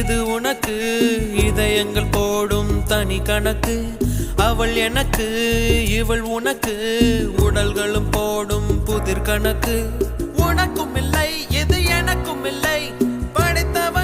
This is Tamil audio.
இது உனக்கு இதயங்கள் போடும் தனி கணக்கு அவள் எனக்கு இவள் உனக்கு உடல்களும் போடும் புதிர் கணக்கு உனக்கும் இல்லை இது எனக்கும் இல்லை படைத்தவன்